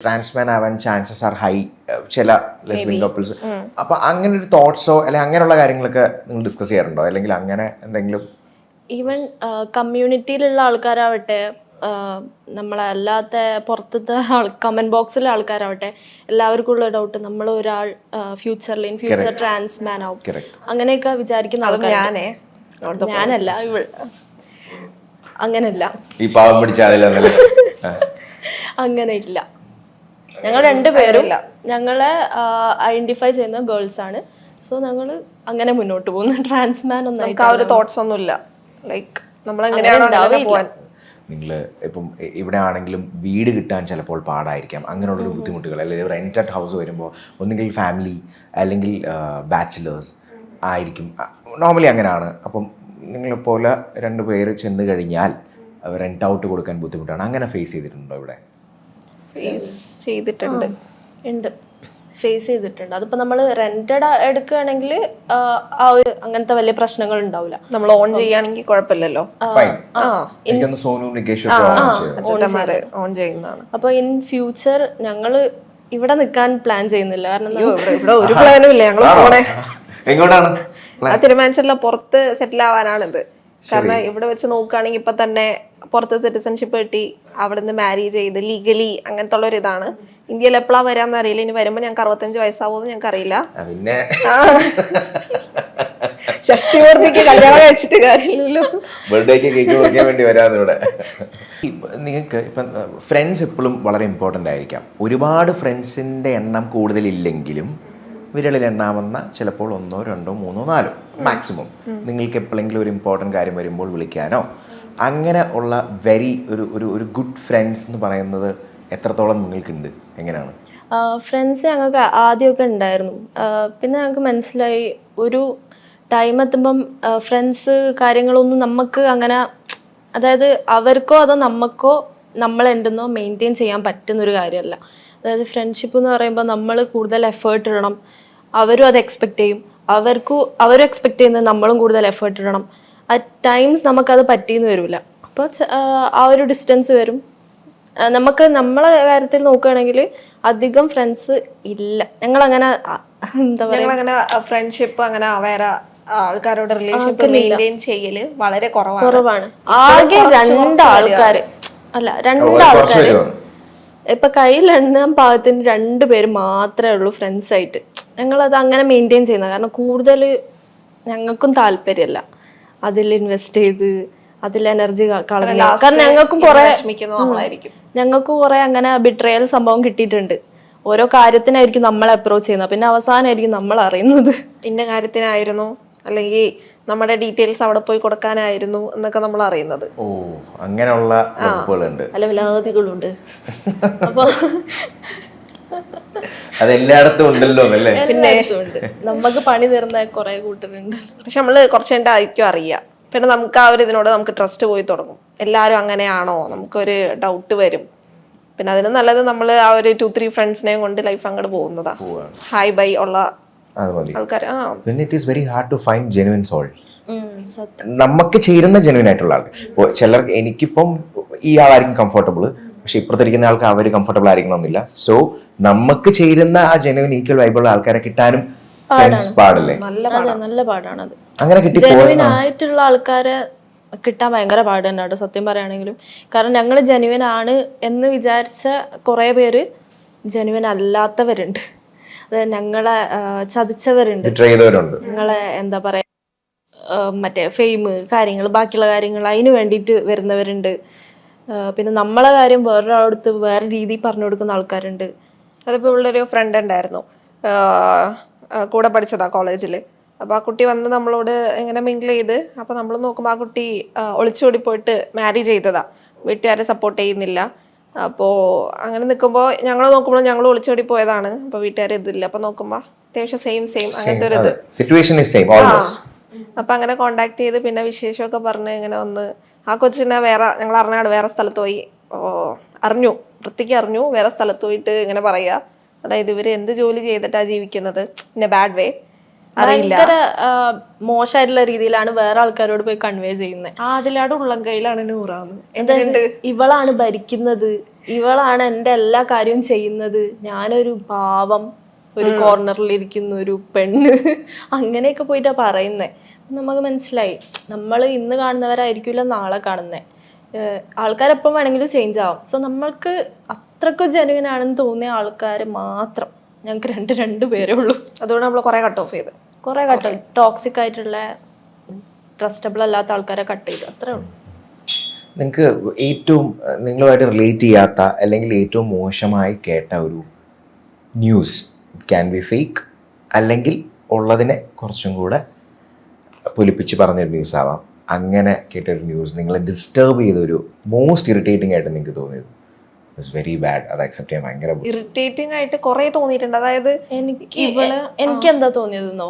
ട്രാൻസ്മാൻ ആവാൻ chances are high ചില lesbian couples. അപ്പൊ അങ്ങനെ ഒരു തോട്ട്സോ അല്ലെങ്കിൽ അങ്ങനെയുള്ള കാര്യങ്ങളൊക്കെ നിങ്ങൾ ഡിസ്കസ് ചെയ്യാറുണ്ടോ? അല്ലെങ്കിൽ അങ്ങനെ എന്തെങ്കിലും? ഈവൻ കമ്മ്യൂണിറ്റിയിലുള്ള ആൾക്കാരാവട്ടെ, നമ്മളല്ലാത്ത പുറത്തത്തെ കമന്റ് ബോക്സിലെ ആൾക്കാരാവട്ടെ, എല്ലാവർക്കും ഉള്ള ഡൗട്ട് നമ്മൾ ഒരാൾ ഫ്യൂച്ചർ ട്രാൻസ്മാൻ ആവും അങ്ങനെയൊക്കെ വിചാരിക്കുന്ന ആൾക്കാർ. ഞാനല്ല, അങ്ങനല്ല, ഈ പാവം പിടിച്ച അങ്ങനെ ഇല്ല. ഞങ്ങൾ രണ്ടുപേരും ഞങ്ങളെ ഐഡന്റിഫൈ ചെയ്യുന്ന ഗേൾസ് ആണ്. സോ ഞങ്ങൾ അങ്ങനെ മുന്നോട്ട് പോകുന്നു. ട്രാൻസ്മാൻ ഒന്നും ലൈക്ക് നിങ്ങൾ ഇപ്പം ഇവിടെ ആണെങ്കിലും വീട് കിട്ടാൻ ചിലപ്പോൾ പാടായിരിക്കാം, അങ്ങനെയുള്ളൊരു ബുദ്ധിമുട്ടുകൾ, അല്ലെങ്കിൽ റെന്റഡ് ഹൗസ് വരുമ്പോൾ ഒന്നുകിൽ ഫാമിലി അല്ലെങ്കിൽ ബാച്ചിലേഴ്സ് ആയിരിക്കും, നോർമലി അങ്ങനെയാണ്. അപ്പം നിങ്ങളെപ്പോലെ രണ്ട് പേര് ചെന്ന് കഴിഞ്ഞാൽ റെന്റ് ഔട്ട് കൊടുക്കാൻ ബുദ്ധിമുട്ടാണ്. അങ്ങനെ ഫേസ് ചെയ്തിട്ടുണ്ടോ? ഇവിടെ ഫേസ് ചെയ്തിട്ടുണ്ട്. അതിപ്പോ നമ്മൾ റെന്റഡ് എടുക്കുകയാണെങ്കിൽ അങ്ങനത്തെ വലിയ പ്രശ്നങ്ങൾ ഉണ്ടാവില്ല. നമ്മൾ ഓൺ ചെയ്യുകയാണെങ്കിൽ കുഴപ്പമില്ലല്ലോ. ഓൺ ചെയ്യുന്നതാണ്. അപ്പൊ ഇൻ ഫ്യൂച്ചർ ഞങ്ങള് ഇവിടെ നിൽക്കാൻ പ്ലാൻ ചെയ്യുന്നില്ല. കാരണം ഇവിടെ ഒരു പ്ലാനും ഇല്ല. ഞങ്ങൾ എങ്ങോട്ടാണ് തീരുമാനിച്ചിട്ടുള്ള പുറത്ത് സെറ്റിൽ ആവാനാണിത്. കാരണം ഇവിടെ വെച്ച് നോക്കുകയാണെങ്കിൽ ഇപ്പൊ തന്നെ പുറത്ത് സിറ്റിസൺഷിപ്പ് കിട്ടി, അവിടെ നിന്ന് മാരേജ് ചെയ്ത് ലീഗലി അങ്ങനത്തെ ഉള്ള ഒരു ഇതാണ്. ഇന്ത്യയിൽ എപ്പോഴാ വരാന്ന് അറിയില്ല. ഇനി വരുമ്പോ ഞങ്ങൾക്ക് 65 വയസ്സാവുമെന്ന് ഞങ്ങൾക്ക് അറിയില്ല. പിന്നെ ഷഷ്ടിപൂർത്തിക്ക് കല്യാണം കഴിച്ചിട്ട് കാര്യമില്ലല്ലോ. ബർത്ത്ഡേക്ക് കേക്ക് മുറിക്കാൻ വേണ്ടി വരാന്ന് ഇവിടെ. നിങ്ങൾക്ക് ഇപ്പം ഫ്രണ്ട്സ് എപ്പോഴും വളരെ ഇമ്പോർട്ടൻ്റ് ആയിരിക്കാം. ഒരുപാട് ഫ്രണ്ട്സിൻ്റെ എണ്ണം കൂടുതലില്ലെങ്കിലും വിരളിൽ എണ്ണാമെന്ന ചിലപ്പോൾ 1, 2, 3, 4 മാക്സിമം നിങ്ങൾക്ക് എപ്പോഴെങ്കിലും ഒരു ഇമ്പോർട്ടൻ്റ് കാര്യം വരുമ്പോൾ വിളിക്കാനോ അങ്ങനെ ഉള്ള ഒരു ഗുഡ് ഫ്രണ്ട്സ് എന്ന് പറയുന്നത് എത്രത്തോളം നിങ്ങൾക്കുണ്ട്? എങ്ങനെയാണ്? ഫ്രണ്ട്സ് ഞങ്ങൾക്ക് ആദ്യമൊക്കെ ഉണ്ടായിരുന്നു. പിന്നെ ഞങ്ങൾക്ക് മനസ്സിലായി ഒരു ടൈം എത്തുമ്പം ഫ്രണ്ട്സ് കാര്യങ്ങളൊന്നും നമുക്ക് അങ്ങനെ, അതായത് അവർക്കോ അതോ നമുക്കോ നമ്മളെന്തെന്നോ മെയിൻറ്റെയിൻ ചെയ്യാൻ പറ്റുന്നൊരു കാര്യമല്ല. അതായത് ഫ്രണ്ട്ഷിപ്പ് എന്ന് പറയുമ്പോൾ നമ്മൾ കൂടുതൽ എഫേർട്ട് ഇടണം. അവരും അത് എക്സ്പെക്റ്റ് ചെയ്യും. അവരും എക്സ്പെക്റ്റ് ചെയ്യുന്നത് നമ്മളും കൂടുതൽ എഫേർട്ട് ഇടണം. അറ്റ് ടൈംസ് നമുക്കത് പറ്റിയെന്ന് വരില്ല. അപ്പോൾ ആ ഒരു ഡിസ്റ്റൻസ് വരും. നമുക്ക് നമ്മളെ കാര്യത്തിൽ നോക്കുകയാണെങ്കിൽ അധികം ഫ്രണ്ട്സ് ഇല്ല. ഞങ്ങളങ്ങനെ എന്താ പറയുക, ഫ്രണ്ട്ഷിപ്പ് അങ്ങനെ വേറെ ആൾക്കാരോട് റിലേഷൻഷിപ്പ് മെയിൻറ്റെയിൻ ചെയ്യല് വളരെ കുറവാണ്. ആകെ 2 ആൾക്കാര്, അല്ല 2 ആൾക്കാര് ഇപ്പൊ കയ്യിലെണ്ണാൻ പാകത്തിന് 2 പേര് മാത്രമേ ഉള്ളൂ ഫ്രണ്ട്സ് ആയിട്ട്. ഞങ്ങളത് അങ്ങനെ മെയിൻറ്റെയിൻ ചെയ്യുന്നത്. കാരണം കൂടുതൽ ഞങ്ങൾക്കും താല്പര്യമല്ല അതിൽ ഇൻവെസ്റ്റ് ചെയ്ത് അതിൽ എനർജി കളഞ്ഞ. കാരണം ഞങ്ങൾക്ക് കുറെ അങ്ങനെ ബിട്രയൽ സംഭവം കിട്ടിയിട്ടുണ്ട്. ഓരോ കാര്യത്തിനായിരിക്കും നമ്മളെ അപ്രോച്ച് ചെയ്യുന്നത്, പിന്നെ അവസാനമായിരിക്കും നമ്മൾ അറിയുന്നത് ഇന്ന കാര്യത്തിനായിരുന്നു അല്ലെങ്കിൽ നമ്മുടെ ഡീറ്റെയിൽസ് അവിടെ പോയി കൊടുക്കാനായിരുന്നു എന്നൊക്കെ നമ്മൾ അറിയുന്നത്. ഓ, അങ്ങനെയുള്ള അലവലാദികളുണ്ട്. അപ്പൊ അതെല്ലായിടത്തും ഉണ്ടല്ലോ അല്ലേ? നമുക്ക് പണി തരുന്ന കുറെ കൂട്ടരുണ്ട്. പക്ഷെ നമ്മള് കുറച്ചായിരിക്കും അറിയാം. പിന്നെ നമുക്ക് ആ ഒരു ഇതിനോട് നമുക്ക് ട്രസ്റ്റ് പോയി തുടങ്ങും. എല്ലാവരും അങ്ങനെയാണോ, നമുക്കൊരു ഡൗട്ട് വരും. പിന്നെ അതിന് നല്ലത് നമ്മൾ ആ ഒരു 2-3 ഫ്രണ്ട്സിനെയും കൊണ്ട് ലൈഫ് അങ്ങോട്ട് പോകുന്നതാ. ഹായ് ബൈ ഉള്ള ആൾക്കാർ. പിന്നെ it is very hard to find genuine soul. നമുക്ക് ചേരുന്ന ജെനുവിൻ ആയിട്ടുള്ള ആൾക്ക്. ചിലർ എനിക്കിപ്പം ഈ ആളായിരിക്കും കംഫർട്ടബിൾ, പക്ഷെ ഇപ്പുറത്തിരിക്കുന്ന ആൾക്ക് അവർ കംഫർട്ടബിൾ ആയിരിക്കണമെന്നില്ല. സോ നമുക്ക് ചേരുന്ന ആ ജെനുവിൻ ഈക്വൽ വൈബുള്ള ആൾക്കാരെ കിട്ടാനും പാടില്ലേ? നല്ല പാടാണ് അത്. അങ്ങനെ ജെനുവിൻ ആയിട്ടുള്ള ആൾക്കാരെ കിട്ടാൻ ഭയങ്കര പാട് തന്നെയാണ് സത്യം പറയുകയാണെങ്കിലും. കാരണം ഞങ്ങൾ ജെനുവിൻ ആണ് എന്ന് വിചാരിച്ച കുറെ പേര് ജെനുവിൻ അല്ലാത്തവരുണ്ട്. അതായത് ഞങ്ങളെ ചതിച്ചവരുണ്ട്, ഞങ്ങളെ എന്താ പറയാ മറ്റേ ഫെയിം കാര്യങ്ങൾ ബാക്കിയുള്ള കാര്യങ്ങൾ അതിന് വേണ്ടിയിട്ട് വരുന്നവരുണ്ട്. പിന്നെ നമ്മളെ കാര്യം വേറൊരാളടുത്ത് വേറെ രീതിയിൽ പറഞ്ഞു കൊടുക്കുന്ന ആൾക്കാരുണ്ട്. അതിപ്പോൾ ഉള്ളൊരു ഫ്രണ്ട് ഉണ്ടായിരുന്നു, കൂടെ പഠിച്ചതാ കോളേജിൽ. അപ്പോൾ ആ കുട്ടി വന്ന് നമ്മളോട് ഇങ്ങനെ മിങ്കിൾ ചെയ്ത്, അപ്പോൾ നമ്മൾ നോക്കുമ്പോൾ ആ കുട്ടി ഒളിച്ചോടി പോയിട്ട് മാരേജ് ചെയ്തതാ. വീട്ടുകാരെ സപ്പോർട്ട് ചെയ്യുന്നില്ല. അപ്പോൾ അങ്ങനെ നിൽക്കുമ്പോൾ ഞങ്ങൾ നോക്കുമ്പോൾ ഞങ്ങൾ ഒളിച്ചോടി പോയതാണ്. അപ്പോൾ വീട്ടുകാർ ഇതില്ല. അപ്പോൾ നോക്കുമ്പോൾ അത്യാവശ്യം സെയിം അങ്ങനത്തെ ഒരു ഇത് അപ്പം അങ്ങനെ കോണ്ടാക്ട് ചെയ്ത് പിന്നെ വിശേഷമൊക്കെ പറഞ്ഞ് ഇങ്ങനെ വന്ന് ആ കൊച്ചിനെ ഞങ്ങൾ അറിഞ്ഞാട് വേറെ സ്ഥലത്ത് പോയി വൃത്തിക്ക് അറിഞ്ഞു വേറെ സ്ഥലത്ത് പോയിട്ട് ഇങ്ങനെ പറയുക. അതായത് ഇവർ എന്ത് ജോലി ചെയ്തിട്ടാണ് ജീവിക്കുന്നത്, പിന്നെ ബാഡ് വേ ഭയങ്കര മോശമായിട്ടുള്ള രീതിയിലാണ് വേറെ ആൾക്കാരോട് പോയി കൺവേ ചെയ്യുന്നത്. അതിലാട് ഉള്ളം കയ്യിലാണ് നൂറാന്ന്. അതായത് ഇവളാണ് ഭരിക്കുന്നത്, ഇവളാണ് എൻ്റെ എല്ലാ കാര്യവും ചെയ്യുന്നത്, ഞാനൊരു പാവം ഒരു കോർണറിൽ ഇരിക്കുന്ന ഒരു പെണ്ണ്, അങ്ങനെയൊക്കെ പോയിട്ടാ പറയുന്നേ. നമുക്ക് മനസ്സിലായി നമ്മൾ ഇന്ന് കാണുന്നവരായിരിക്കില്ല നാളെ കാണുന്നേ. ആൾക്കാരെപ്പം വേണമെങ്കിലും ചേഞ്ച് ആവും. സോ നമ്മൾക്ക് അത്രക്കും ജെനുവിൻ ആണെന്ന് തോന്നിയ ആൾക്കാർ മാത്രം, ഞങ്ങൾക്ക് രണ്ട് പേരേ ഉള്ളൂ. അതുകൊണ്ട് നമ്മൾ കുറെ കട്ട് ഓഫ് ചെയ്ത്, കുറെ കട്ട്, ടോക്സിക് ആയിട്ടുള്ള ട്രസ്റ്റബിൾ അല്ലാത്ത ആൾക്കാരെ കട്ട് ചെയ്തു, അത്രേ ഉള്ളൂ. നിങ്ങൾക്ക് ഏറ്റവും നിങ്ങളുമായിട്ട് റിലേറ്റ് ചെയ്യാത്ത അല്ലെങ്കിൽ ഏറ്റവും മോശമായി കേട്ട ഒരു ന്യൂസ്, ക്യാൻ ബി ഫേക്ക് അല്ലെങ്കിൽ ഉള്ളതിനെ കുറച്ചും കൂടെ പൊലിപ്പിച്ച് പറഞ്ഞൊരു ന്യൂസ് ആവാം, അങ്ങനെ കേട്ടൊരു ന്യൂസ് നിങ്ങളെ ഡിസ്റ്റർബ് ചെയ്തൊരു മോസ്റ്റ് ഇറിറ്റേറ്റിംഗ് ആയിട്ട് നിങ്ങൾക്ക് തോന്നിയത്? ഇറ്റ്സ് വെരി ബാഡ്, അത് അക്സെപ്റ്റ് ചെയ്യാൻ ഭയങ്കര ഇറിറ്റേറ്റിംഗ് ആയിട്ട് കുറെ തോന്നിയിട്ടുണ്ട്. അതായത് എനിക്ക് എന്താ തോന്നിയതെന്നോ,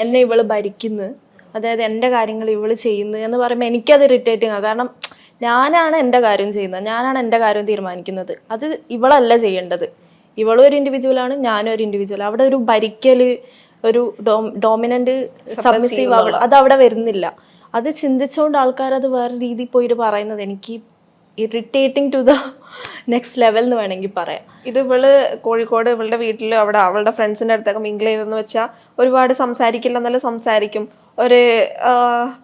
എന്നെ ഇവള് ഭരിക്കുന്നു, അതായത് എൻ്റെ കാര്യങ്ങൾ ഇവള് ചെയ്യുന്നു എന്ന് പറയുമ്പോൾ എനിക്കത് ഇറിറ്റേറ്റിംഗ് ആണ്. കാരണം ഞാനാണ് എൻ്റെ കാര്യം ചെയ്യുന്നത്, ഞാനാണ് എൻ്റെ കാര്യം തീരുമാനിക്കുന്നത്, അത് ഇവളല്ല ചെയ്യേണ്ടത്. ഇവളും ഒരു ഇൻഡിവിജ്വലാണ്, ഞാനും ഒരു ഇൻഡിവിജ്വൽ. അവിടെ ഒരു ഭരിക്കല്, ഒരു ഡോമിനന്റ് സബ്മിസീവ് അത് അവിടെ വരുന്നില്ല. അത് ചിന്തിച്ചുകൊണ്ട് ആൾക്കാർ അത് വേറെ രീതിയിൽ പോയിട്ട് പറയുന്നത് എനിക്ക് irritating to the next level എന്ന് വേണമെങ്കിൽ പറയാം. ഇത് ഇവള് കോഴിക്കോട് ഇവളുടെ വീട്ടിൽ അവിടെ അവളുടെ ഫ്രണ്ട്സിന്റെ അടുത്തൊക്കെ മിങ്കിൾ ചെയ്തെന്ന് വെച്ചാൽ ഒരുപാട് സംസാരിക്കില്ല എന്നല്ല, സംസാരിക്കും. ഒരു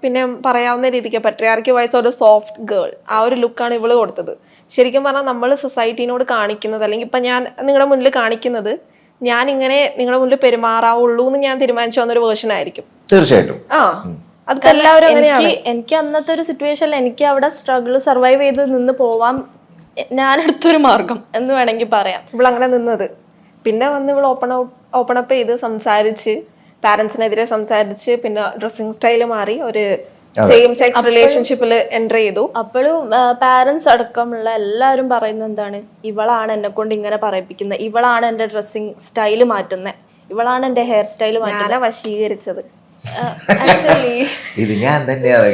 പിന്നെ പറയാവുന്ന രീതിക്ക് പട്രിയാർക്കി വയസ്സ് ഒരു സോഫ്റ്റ് ഗേൾ, ആ ഒരു ലുക്കാണ് ഇവള് കൊടുത്തത്. ശരിക്കും പറഞ്ഞാൽ നമ്മൾ സൊസൈറ്റീനോട് കാണിക്കുന്നത്, അല്ലെങ്കിൽ ഇപ്പൊ ഞാൻ നിങ്ങളുടെ മുന്നിൽ കാണിക്കുന്നത് ഞാൻ ഇങ്ങനെ നിങ്ങളുടെ മുന്നിൽ പെരുമാറാവുള്ളൂ എന്ന് ഞാൻ തീരുമാനിച്ചു വന്നൊരു വേർഷൻ ആയിരിക്കും. തീർച്ചയായിട്ടും. അതിപ്പോ എല്ലാവരും അങ്ങനെയാണ്. എനിക്ക് അന്നത്തെ ഒരു സിറ്റുവേഷനിൽ എനിക്ക് അവിടെ സ്ട്രഗിൾ സർവൈവ് ചെയ്ത് നിന്ന് പോവാൻ ഞാൻ എടുത്തൊരു മാർഗം എന്ന് വേണമെങ്കിൽ പറയാം. ഇവളങ്ങനെ നിന്നത്. പിന്നെ വന്ന് ഇവൾ ഓപ്പൺ അപ്പ് ചെയ്ത് സംസാരിച്ച്, പാരന്റ്സിനെതിരെ സംസാരിച്ച്, പിന്നെ ഡ്രസ്സിങ് സ്റ്റൈല് മാറി ഒരു സെയിം സെക്സ് റിലേഷൻഷിപ്പിൽ എൻ്റർ ചെയ്തു. അപ്പോഴും പാരന്റ്സ് അടക്കമുള്ള എല്ലാവരും പറയുന്നത് എന്താണ്, ഇവളാണ് എന്നെ കൊണ്ട് ഇങ്ങനെ പറയിപ്പിക്കുന്നത്, ഇവളാണ് എൻ്റെ ഡ്രസ്സിങ് സ്റ്റൈല് മാറ്റുന്നത്, ഇവളാണ് എൻ്റെ ഹെയർ സ്റ്റൈല് മാറ്റുന്നത്. വശീകരിച്ചത് ആക്ച്വലി ഇത് ഞാൻ തന്നെയാണ്,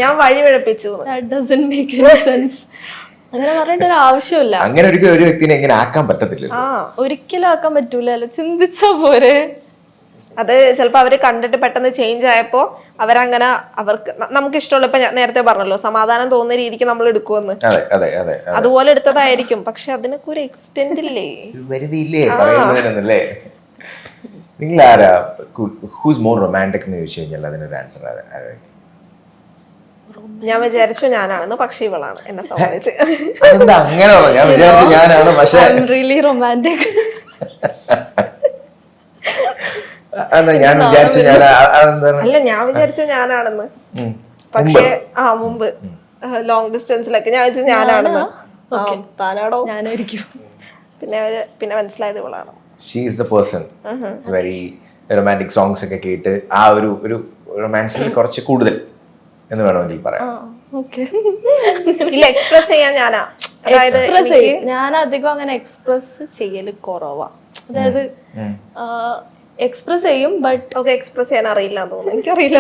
ഞാൻ വഴി പിഴപ്പിച്ചു. അങ്ങനെ പറയേണ്ട ഒരു ആവശ്യമില്ല. അങ്ങനെ ഒരിക്കലും ഒരു വ്യക്തിനെ എങ്ങനെ ആക്കാൻ പറ്റത്തില്ല. ഒരിക്കലും ആക്കാൻ പറ്റൂലല്ലോ, ചിന്തിച്ചാ പോരെ. അത് ചിലപ്പോ അവര് കണ്ടിട്ട് പെട്ടെന്ന് ചേഞ്ച് ആയപ്പോ അവരങ്ങനെ അവർക്ക് നമുക്ക് ഇഷ്ടമുള്ള, ഇപ്പൊ ഞാൻ നേരത്തെ പറഞ്ഞല്ലോ സമാധാനം തോന്നുന്ന രീതിക്ക് നമ്മൾ എടുക്കുമെന്ന്, അതുപോലെ എടുത്തതായിരിക്കും. പക്ഷെ അതിനൊക്കെ ഒരു എക്സ്റ്റെന്റ് ഇല്ലേ, പരിധിയില്ലേ പറയുന്നതിനല്ലേ? നിങ്ങൾ ആരാ ഹൂസ് മോർ റൊമാൻറ്റിക് എന്ന് ചോദിച്ചു കഴിഞ്ഞാൽ അതിനൊരു ആൻസർ ആരായിരിക്കും? ഞാൻ വിചാരിച്ചു ഞാനാണെന്ന്, പക്ഷെ ഇവളാണ് എന്നെ സംബന്ധിച്ച്. അങ്ങനെയാണോ? ഞാൻ വിചാരിച്ചു ഞാനാണ്, പക്ഷെ റിയലി റൊമാൻറ്റിക്. ഞാൻ വിചാരിച്ചു അല്ല, ഞാൻ വിചാരിച്ചു ഞാനാണെന്ന്. പക്ഷെ മുമ്പ് ലോങ് ഡിസ്റ്റൻസിലൊക്കെ ഞാൻ വിചാരിച്ചു ഞാനാണെന്ന്. താനാടോ? ഞാനായിരിക്കും. പിന്നെ മനസ്സിലായത് ഇവളാണ്. She is the person. Very romantic songs ഒക്കെ കേട്ട് ആ ഒരു റൊമാൻസിൽ കുറച്ച് കൂടുതൽ എന്ന് വേണമെങ്കിൽ പറയാം. ഇല്ല, എക്സ്പ്രസ് ചെയ്യാൻ ഞാനാ. അതായത് ഞാൻ അധികം അങ്ങനെ എക്സ്പ്രസ് ചെയ്യല് കുറവാ. അതായത് എക്സ്പ്രസ് ചെയ്യും, ബട്ട് എക്സ്പ്രസ് ചെയ്യാൻ അറിയില്ല എന്ന് തോന്നുന്നു. എനിക്കറിയില്ല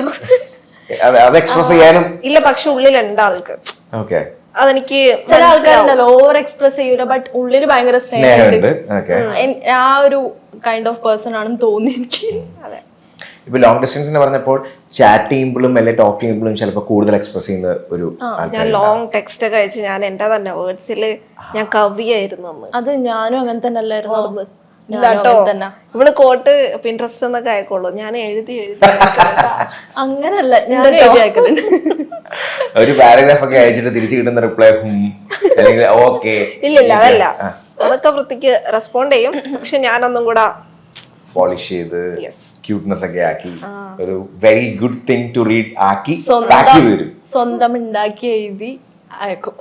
അത് എക്സ്പ്രസ് ചെയ്യാനും ഇല്ല, പക്ഷെ ഉള്ളിലുണ്ട് ആൾക്ക്. ഓക്കെ, അതെനിക്ക് ചില ആൾക്കാരുണ്ടല്ലോ ഓവർ എക്സ്പ്രസ് ചെയ്യൂല, ബട്ട് ഉള്ളിൽ ഭയങ്കര സ്നേഹമുണ്ട്. ആ ഒരു കൈൻഡ് ഓഫ് പേഴ്സൺ ആണെന്ന് തോന്നി എനിക്ക്. അതെ, ഇപ്പൊ ലോങ് ഡിസ്റ്റൻസ് എന്ന് പറഞ്ഞപ്പോൾ ചാറ്റ് ചെയ്യുമ്പോഴും അല്ലെ ടോക്ക് ചെയ്യുമ്പോഴും ചിലപ്പോൾ കൂടുതൽ എക്സ്പ്രസ് ചെയ്യുന്ന ഒരു, ഞാൻ ലോങ് ടെക്സ്റ്റ് ഒക്കെ അയച്ച് ഞാൻ എന്റെ തന്നെ വേർഡ്സില് ഞാൻ കവിയായിരുന്നു. അത് ഞാനും അങ്ങനെ തന്നെ അല്ലായിരുന്നു. ഇവള് കോട്ട് പിൻട്രസ്റ്റ് എന്നൊക്കെ അയക്കുള്ളൂ, ഞാൻ എഴുതി അങ്ങനല്ല, ഞാൻ എഴുതി അയക്കലുണ്ട്. ഒരു പാരഗ്രാഫ് ഒക്കെ അയച്ചിട്ട് തിരിച്ചു കിട്ടുന്ന റിപ്ലൈ ഓക്കെ, ഇല്ല അതല്ല, അതൊക്കെ വൃത്തിക്ക് റെസ്പോണ്ട് ചെയ്യും. പക്ഷെ ഞാനൊന്നും കൂടെ പോളിഷ് ചെയ്ത് ക്യൂട്ട്നെസ് ഒക്കെ ആക്കി ഒരു very good thing to read ആക്കി സ്വന്തം ഉണ്ടാക്കി എഴുതി അയക്കും.